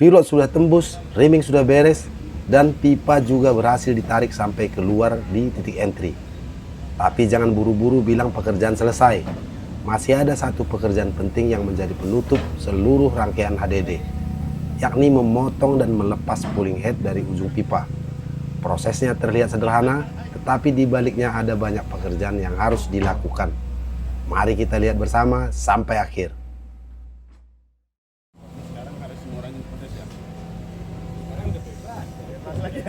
Pilot sudah tembus, reaming sudah beres, dan pipa juga berhasil ditarik sampai keluar di titik entry. Tapi jangan buru-buru bilang pekerjaan selesai. Masih ada satu pekerjaan penting yang menjadi penutup seluruh rangkaian HDD, yakni memotong dan melepas pulling head dari ujung pipa. Prosesnya terlihat sederhana, tetapi di baliknya ada banyak pekerjaan yang harus dilakukan. Mari kita lihat bersama sampai akhir.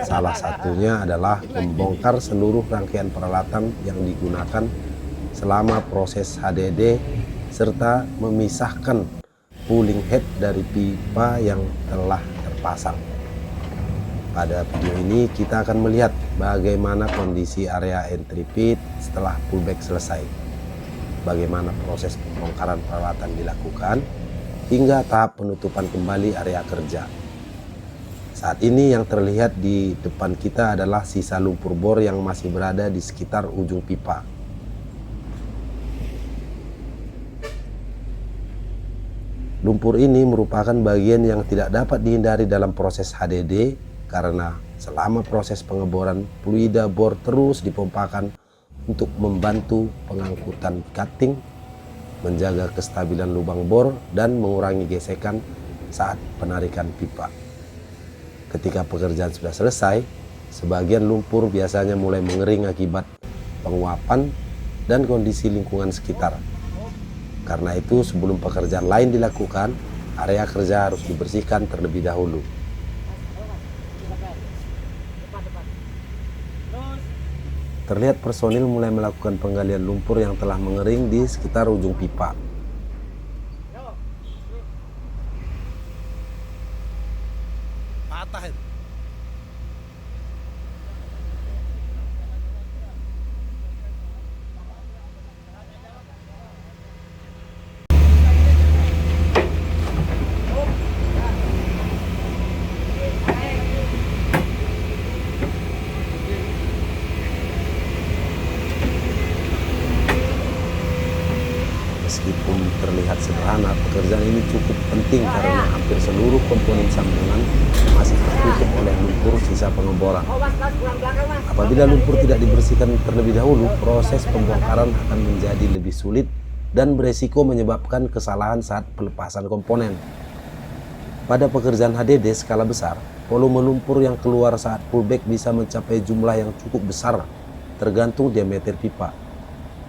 Salah satunya adalah membongkar seluruh rangkaian peralatan yang digunakan selama proses HDD serta memisahkan pulling head dari pipa yang telah terpasang. Pada video ini kita akan melihat bagaimana kondisi area entry pit setelah pullback selesai, bagaimana proses pembongkaran peralatan dilakukan, hingga tahap penutupan kembali area kerja. Saat ini yang terlihat di depan kita adalah sisa lumpur bor yang masih berada di sekitar ujung pipa. Lumpur ini merupakan bagian yang tidak dapat dihindari dalam proses HDD karena selama proses pengeboran fluida bor terus dipompakan untuk membantu pengangkutan cutting, menjaga kestabilan lubang bor, dan mengurangi gesekan saat penarikan pipa. Ketika pekerjaan sudah selesai, sebagian lumpur biasanya mulai mengering akibat penguapan dan kondisi lingkungan sekitar. Karena itu, sebelum pekerjaan lain dilakukan, area kerja harus dibersihkan terlebih dahulu. Terlihat personil mulai melakukan penggalian lumpur yang telah mengering di sekitar ujung pipa. Patah itu. Meskipun terlihat sederhana, pekerjaan ini cukup penting karena hampir seluruh komponen sambungan masih tertutup oleh lumpur sisa pengeboran. Apabila lumpur tidak dibersihkan terlebih dahulu, proses pembongkaran akan menjadi lebih sulit dan beresiko menyebabkan kesalahan saat pelepasan komponen. Pada pekerjaan HDD skala besar, volume lumpur yang keluar saat pullback bisa mencapai jumlah yang cukup besar tergantung diameter pipa,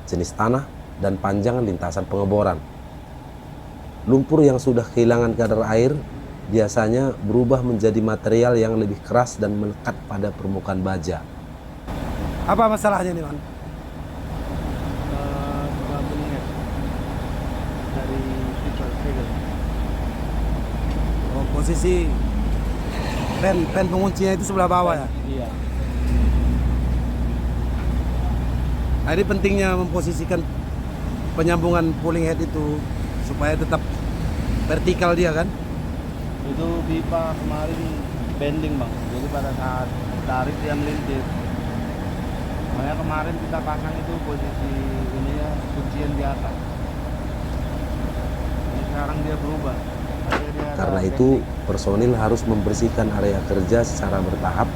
jenis tanah, dan panjang lintasan pengeboran. Lumpur yang sudah kehilangan kadar air biasanya berubah menjadi material yang lebih keras dan melekat pada permukaan baja. Apa masalahnya nih, Man? Dari pipa segel. Oh, posisi pen penguncinya itu sebelah bawah ya? Iya. Nah, ini pentingnya memposisikan penyambungan pulling head itu supaya tetap vertikal dia kan. Itu pipa kemarin bending bang, jadi pada saat tarik dia melintir. Makanya kemarin kita pasang itu posisi ini ya, kuncian di atas. Ini sekarang dia berubah. Dia Karena itu personil harus membersihkan area kerja secara bertahap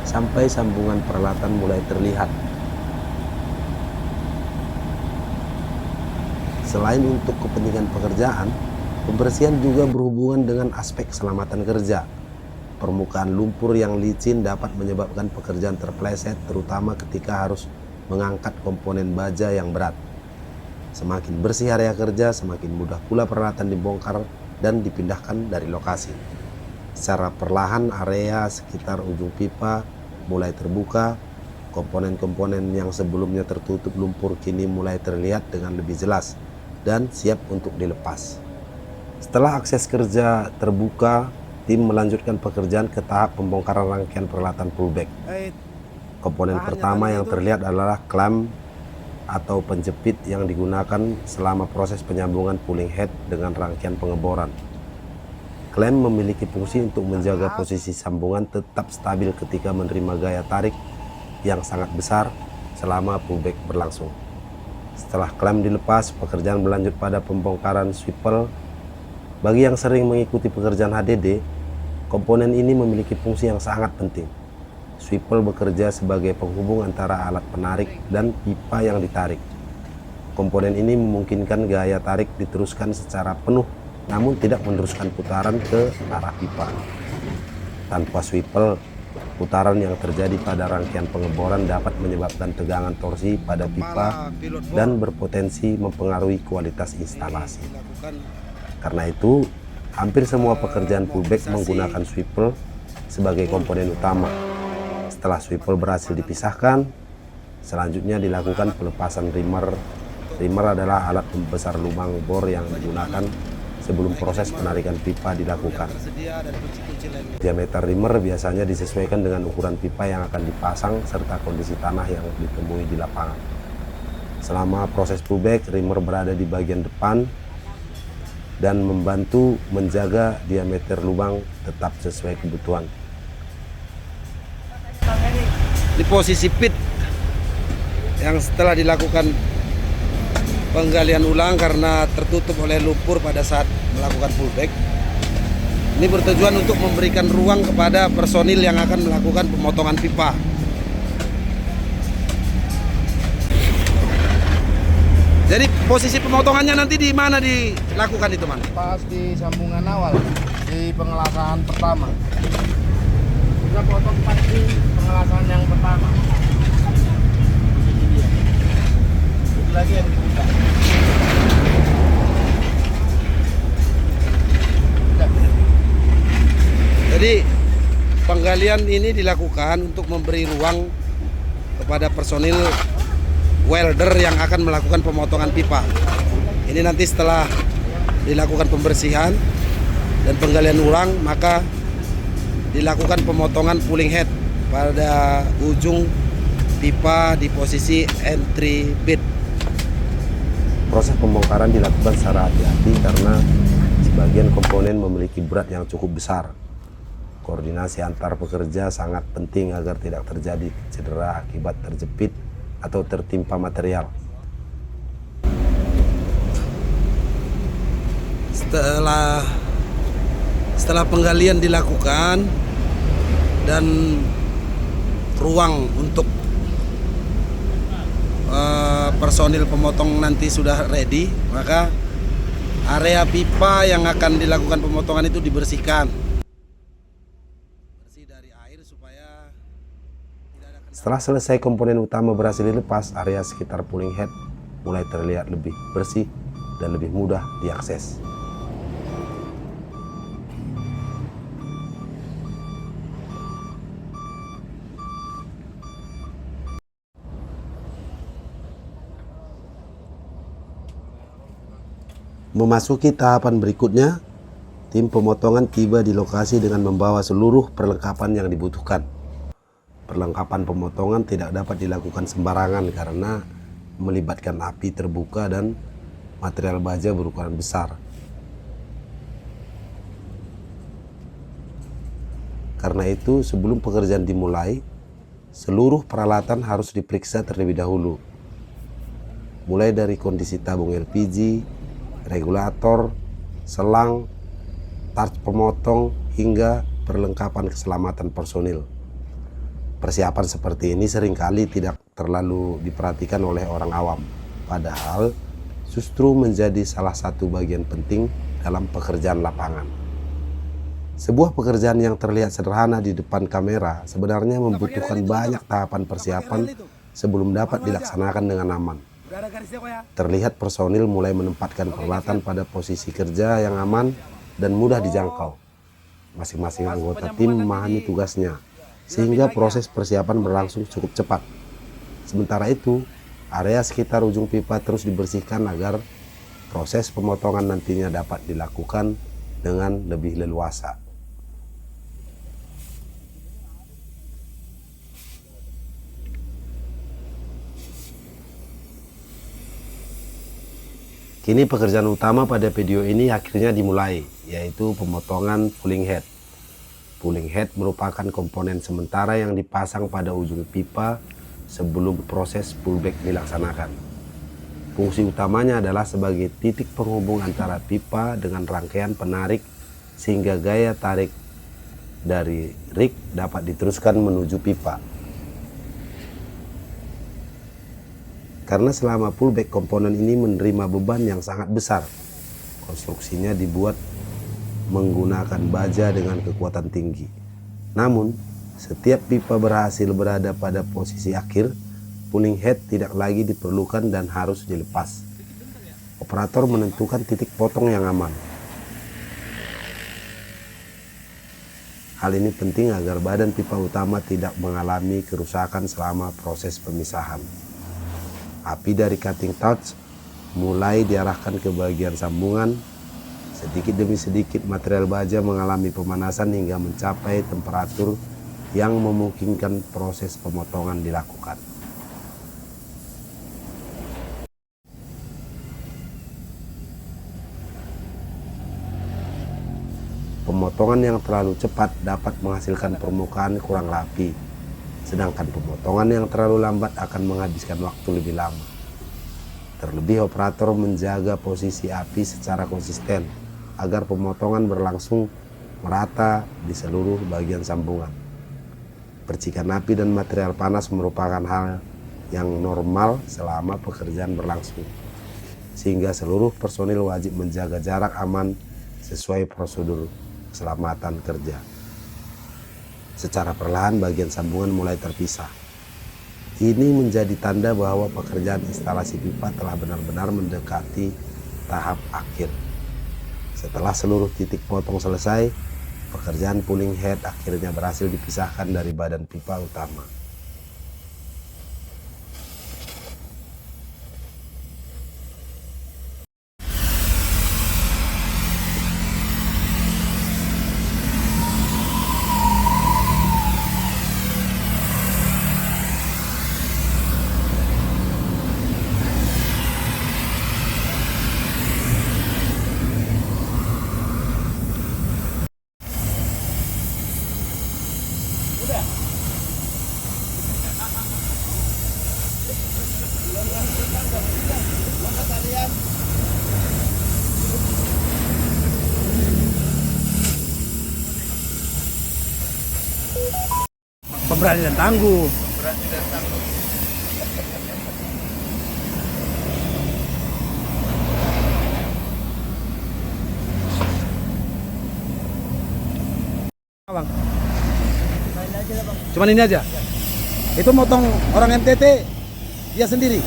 sampai sambungan peralatan mulai terlihat. Selain untuk kepentingan pekerjaan, pembersihan juga berhubungan dengan aspek keselamatan kerja. Permukaan lumpur yang licin dapat menyebabkan pekerjaan terpeleset, terutama ketika harus mengangkat komponen baja yang berat. Semakin bersih area kerja, semakin mudah pula peralatan dibongkar dan dipindahkan dari lokasi. Secara perlahan area sekitar ujung pipa mulai terbuka. Komponen-komponen yang sebelumnya tertutup lumpur kini mulai terlihat dengan lebih jelas dan siap untuk dilepas. Setelah akses kerja terbuka, tim melanjutkan pekerjaan ke tahap pembongkaran rangkaian peralatan pullback. Komponen pertama yang terlihat adalah clamp atau penjepit yang digunakan selama proses penyambungan pulling head dengan rangkaian pengeboran. Clamp memiliki fungsi untuk menjaga posisi sambungan tetap stabil ketika menerima gaya tarik yang sangat besar selama pullback berlangsung. Setelah clamp dilepas, pekerjaan berlanjut pada pembongkaran swivel. Bagi yang sering mengikuti pekerjaan HDD, Komponen ini memiliki fungsi yang sangat penting. Swivel bekerja sebagai penghubung antara alat penarik dan pipa yang ditarik. Komponen ini memungkinkan gaya tarik diteruskan secara penuh, namun tidak meneruskan putaran ke arah pipa. Tanpa swivel, putaran yang terjadi pada rangkaian pengeboran dapat menyebabkan tegangan torsi pada pipa dan berpotensi mempengaruhi kualitas instalasi. Karena itu, hampir semua pekerjaan pullback menggunakan swivel sebagai komponen utama. Setelah swivel berhasil dipisahkan, selanjutnya dilakukan pelepasan rimmer. Rimmer adalah alat pembesar lubang bor yang digunakan sebelum proses penarikan pipa dilakukan. Diameter rimmer biasanya disesuaikan dengan ukuran pipa yang akan dipasang serta kondisi tanah yang ditemui di lapangan. Selama proses pullback, rimmer berada di bagian depan dan membantu menjaga diameter lubang tetap sesuai kebutuhan. Di posisi pit yang setelah dilakukan penggalian ulang karena tertutup oleh lumpur pada saat melakukan pullback. Ini bertujuan untuk memberikan ruang kepada personil yang akan melakukan pemotongan pipa. Jadi posisi pemotongannya nanti di mana dilakukan itu, Man? Pas di sambungan awal, di pengelasan pertama. Kita potong pas di pengelasan yang pertama. Ini dia. Itu lagi yang dibuka. Jadi penggalian ini dilakukan untuk memberi ruang kepada personil welder yang akan melakukan pemotongan pipa. Ini nanti setelah dilakukan pembersihan dan penggalian ulang, maka dilakukan pemotongan pulling head pada ujung pipa di posisi entry bit. Proses pembongkaran dilakukan secara hati-hati karena sebagian komponen memiliki berat yang cukup besar. Koordinasi antar pekerja sangat penting agar tidak terjadi cedera akibat terjepit atau tertimpa material. Setelah penggalian dilakukan dan ruang untuk personil pemotong nanti sudah ready, maka area pipa yang akan dilakukan pemotongan itu dibersihkan. Bersih dari air supaya tidak ada kendala. Setelah selesai komponen utama berhasil dilepas, area sekitar pulling head mulai terlihat lebih bersih dan lebih mudah diakses. Memasuki tahapan berikutnya, tim pemotongan tiba di lokasi dengan membawa seluruh perlengkapan yang dibutuhkan. Perlengkapan pemotongan tidak dapat dilakukan sembarangan karena melibatkan api terbuka dan material baja berukuran besar. Karena itu, sebelum pekerjaan dimulai, seluruh peralatan harus diperiksa terlebih dahulu. Mulai dari kondisi tabung LPG, regulator, selang, tarch pemotong, hingga perlengkapan keselamatan personil. Persiapan seperti ini seringkali tidak terlalu diperhatikan oleh orang awam, padahal justru menjadi salah satu bagian penting dalam pekerjaan lapangan. Sebuah pekerjaan yang terlihat sederhana di depan kamera sebenarnya membutuhkan banyak tahapan persiapan sebelum dapat dilaksanakan dengan aman. Terlihat personil mulai menempatkan peralatan pada posisi kerja yang aman dan mudah dijangkau. Masing-masing anggota tim memahami tugasnya, sehingga proses persiapan berlangsung cukup cepat. Sementara itu, area sekitar ujung pipa terus dibersihkan agar proses pemotongan nantinya dapat dilakukan dengan lebih leluasa. Kini pekerjaan utama pada video ini akhirnya dimulai, yaitu pemotongan pulling head. Pulling head merupakan komponen sementara yang dipasang pada ujung pipa sebelum proses pullback dilaksanakan. Fungsi utamanya adalah sebagai titik penghubung antara pipa dengan rangkaian penarik sehingga gaya tarik dari rig dapat diteruskan menuju pipa. Karena selama pullback komponen ini menerima beban yang sangat besar, konstruksinya dibuat menggunakan baja dengan kekuatan tinggi. Namun, setiap pipa berhasil berada pada posisi akhir, pulling head tidak lagi diperlukan dan harus dilepas. Operator menentukan titik potong yang aman. Hal ini penting agar badan pipa utama tidak mengalami kerusakan selama proses pemisahan. Api dari cutting touch mulai diarahkan ke bagian sambungan. Sedikit demi sedikit material baja mengalami pemanasan hingga mencapai temperatur yang memungkinkan proses pemotongan dilakukan. Pemotongan yang terlalu cepat dapat menghasilkan permukaan kurang rapi, sedangkan pemotongan yang terlalu lambat akan menghabiskan waktu lebih lama. Terlebih operator menjaga posisi api secara konsisten agar pemotongan berlangsung merata di seluruh bagian sambungan. Percikan api dan material panas merupakan hal yang normal selama pekerjaan berlangsung, sehingga seluruh personil wajib menjaga jarak aman sesuai prosedur keselamatan kerja. Secara perlahan bagian sambungan mulai terpisah. Ini menjadi tanda bahwa pekerjaan instalasi pipa telah benar-benar mendekati tahap akhir. Setelah seluruh titik potong selesai, pekerjaan pulling head akhirnya berhasil dipisahkan dari badan pipa utama. Pemberani dan tangguh. Bang. Cuman ini aja. Itu motong orang NTT dia sendiri.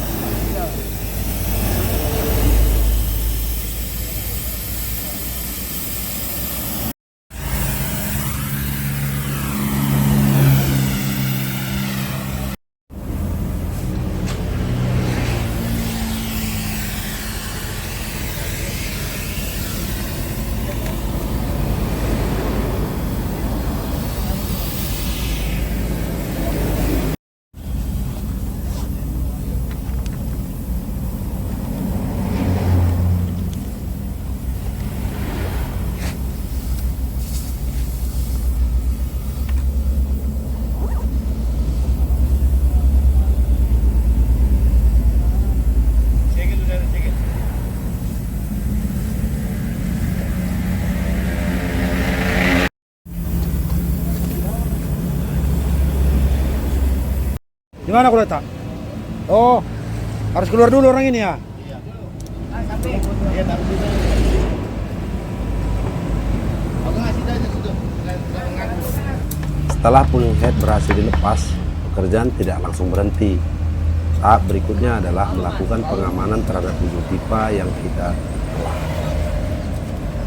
Di mana aku letak? Oh, harus keluar dulu orang ini ya? Iya. Iya, taruh di sana. Aku ngasih aja situ. Setelah pulling head berhasil dilepas, pekerjaan tidak langsung berhenti. Tahap berikutnya adalah melakukan pengamanan terhadap ujung pipa yang kita telah.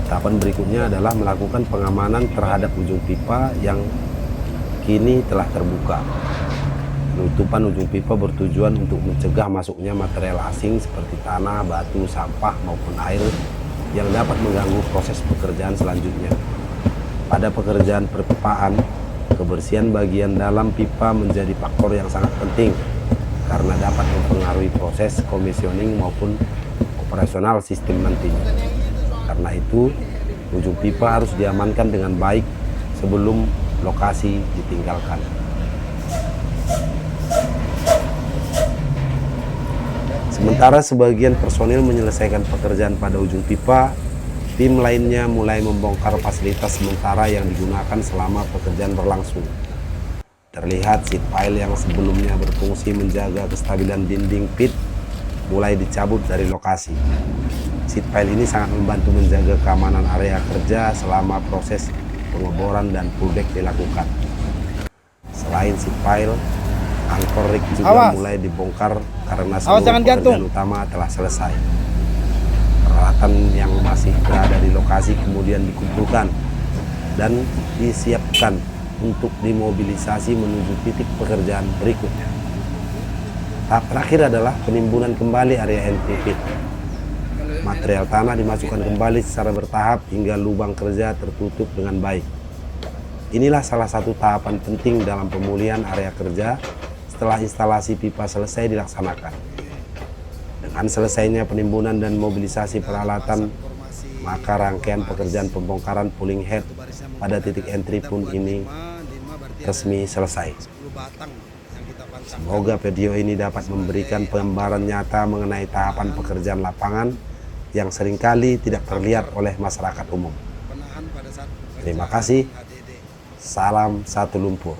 Tahapan berikutnya adalah melakukan pengamanan terhadap ujung pipa yang kini telah terbuka. Penutupan ujung pipa bertujuan untuk mencegah masuknya material asing seperti tanah, batu, sampah maupun air yang dapat mengganggu proses pekerjaan selanjutnya. Pada pekerjaan perpipaan, kebersihan bagian dalam pipa menjadi faktor yang sangat penting karena dapat mempengaruhi proses komisioning maupun operasional sistem nantinya. Karena itu, ujung pipa harus diamankan dengan baik sebelum lokasi ditinggalkan. Sementara sebagian personil menyelesaikan pekerjaan pada ujung pipa, Tim lainnya mulai membongkar fasilitas sementara yang digunakan selama pekerjaan berlangsung. Terlihat seat pile yang sebelumnya berfungsi menjaga kestabilan dinding pit mulai dicabut dari lokasi. Seat pile ini sangat membantu menjaga keamanan area kerja selama proses pengeboran dan pullback dilakukan. Selain seat pile, angkor rig juga mulai dibongkar karena seluruh pekerjaan utama telah selesai. Peralatan yang masih berada di lokasi kemudian dikumpulkan dan disiapkan untuk dimobilisasi menuju titik pekerjaan berikutnya. Tahap terakhir adalah penimbunan kembali area entry pit. Material tanah dimasukkan kembali secara bertahap hingga lubang kerja tertutup dengan baik. Inilah salah satu tahapan penting dalam pemulihan area kerja setelah instalasi pipa selesai dilaksanakan. Dengan selesainya penimbunan dan mobilisasi peralatan, maka rangkaian pekerjaan pembongkaran pulling head pada titik entry pun ini resmi selesai. Semoga video ini dapat memberikan gambaran nyata mengenai tahapan pekerjaan lapangan yang seringkali tidak terlihat oleh masyarakat umum. Terima kasih. Salam satu lumpur.